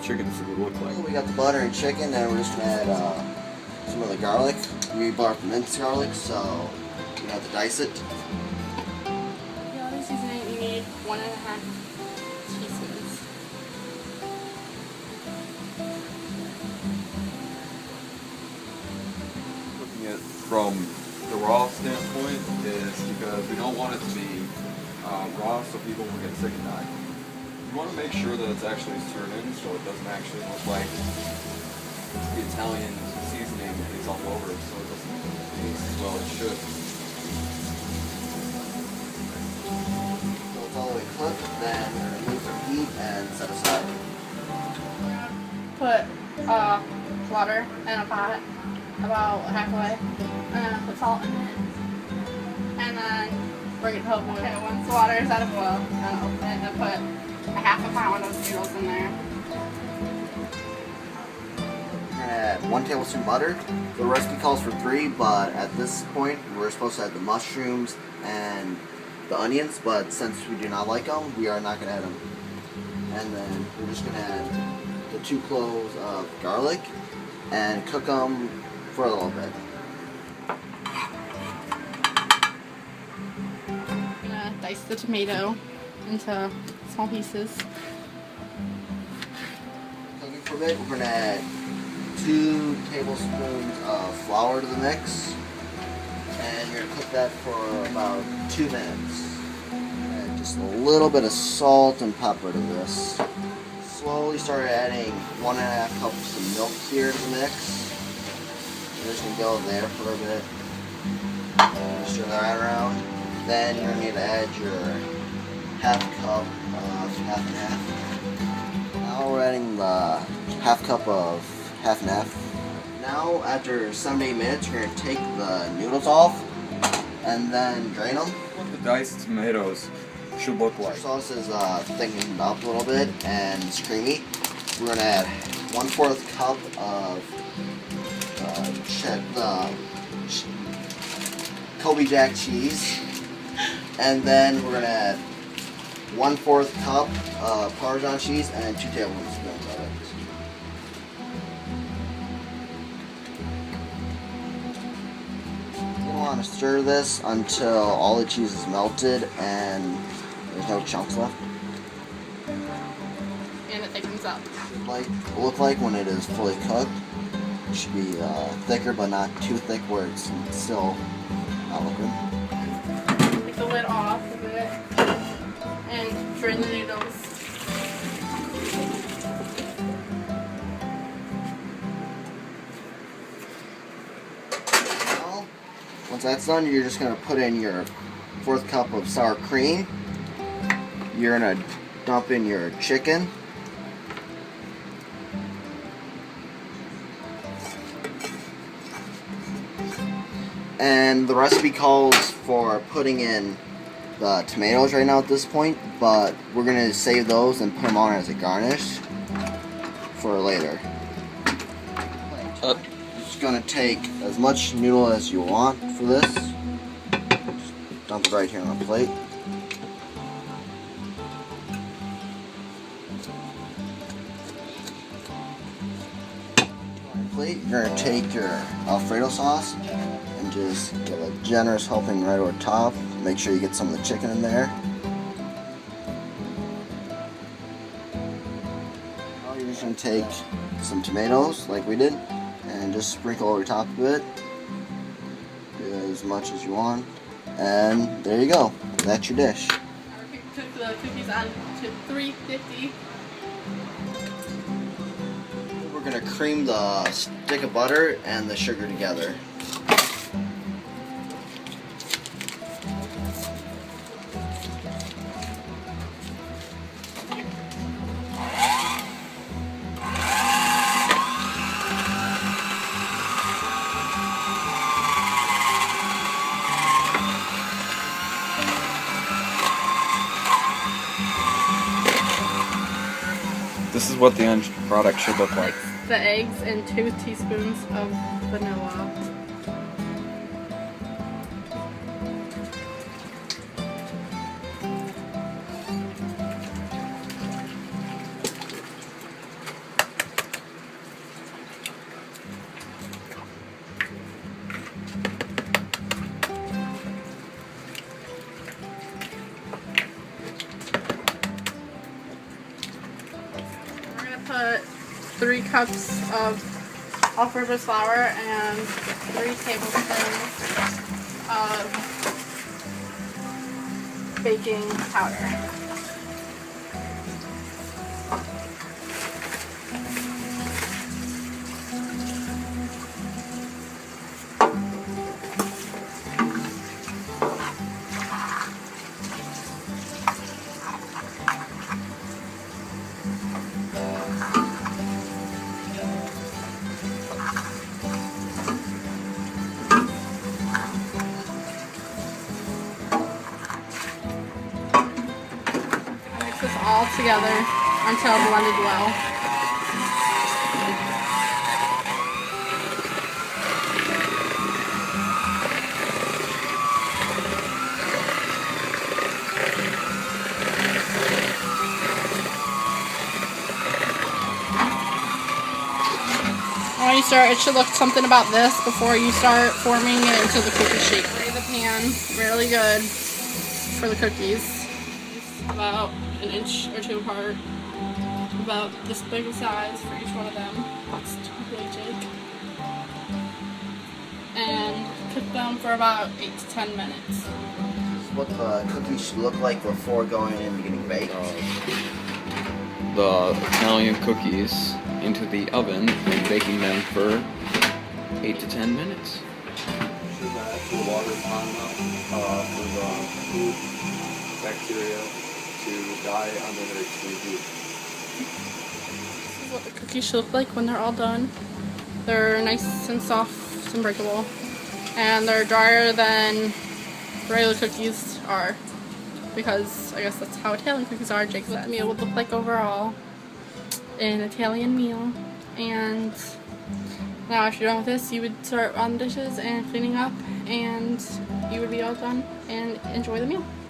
chicken food look like? We got the butter and chicken, and we're just gonna add some of the garlic. We bought minced garlic, so we have to dice it. The other seasoning, you need 1.5 teaspoons. Looking at from the raw standpoint is because we don't want it to be raw so people will get sick and die. You want to make sure that it's actually stirred in so it doesn't actually look like the Italian seasoning is all over so it doesn't taste as well as it should. So it's all the way cooked, then remove the heat and set aside. Put water in a pot about halfway, and then put salt in it, and then bring it to a boil. Okay, once the water is at a boil, then open it and put a half a pound of noodles in there. We're gonna add 1 tablespoon butter. The recipe calls for 3, but at this point we're supposed to add the mushrooms and the onions, but since we do not like them, we are not gonna add them. And then we're just gonna add the 2 cloves of garlic and cook them for a little bit. I'm gonna dice the tomato into small pieces. Cooking for a bit, we're gonna add 2 tablespoons of flour to the mix, and you're gonna cook that for about 2 minutes. And just a little bit of salt and pepper to this. Slowly start adding 1.5 cups of milk here to the mix. You're just gonna go there for a bit. Stir that around. Then you're gonna need to add your half cup of half and half. Now we're adding the half cup of half and half. Now after 7 to 8 minutes, you're gonna take the noodles off and then drain them. What the diced tomatoes should look like. Our sauce is thickened up a little bit and it's creamy. We're gonna add 1/4 cup of Colby Jack cheese, and then we're gonna add 1/4 cup of Parmesan cheese and 2 tablespoons of it. You want to stir this until all the cheese is melted and there's no chunks left. And it thickens up. Look like when it is fully cooked. It should be thicker, but not too thick where it's still not looking. Take the lid off of it and drain the noodles. Now, once that's done, you're just gonna put in your 1/4 cup of sour cream. You're gonna dump in your chicken. And the recipe calls for putting in the tomatoes right now at this point, but we're going to save those and put them on as a garnish for later. You're just going to take as much noodle as you want for this. Just dump it right here on the plate. You're going to take your Alfredo sauce and just give a generous helping right over top. Make sure you get some of the chicken in there. Now you're just going to take some tomatoes like we did and just sprinkle over top of it. Do as much as you want. And there you go. That's your dish. Cook the cookies on to 350. We're going to cream the stick of butter and the sugar together. This is what the end product should look like. The eggs and 2 teaspoons of vanilla. put 3 cups of all-purpose flour and 3 tablespoons of baking powder. Mix this all together until blended well. When you start, it should look something about this before you start forming it into the cookie shape. Lay the pan really good for the cookies. About an inch or 2 apart. About this big a size for each one of them. It's too big, Jake. And cook them for about 8 to 10 minutes. This is what the cookies should look like before going in and getting baked. The Italian cookies into the oven and baking them for 8 to 10 minutes. Should that cool water on for the food bacteria to die under their extreme heat. This is what the cookies should look like when they're all done. They're nice and soft and breakable. And they're drier than regular cookies are. Because I guess that's how Italian cookies are. Jake said. What the meal would look like overall. An Italian meal. And now if you're done with this, you would start on the dishes and cleaning up, and you would be all done and enjoy the meal.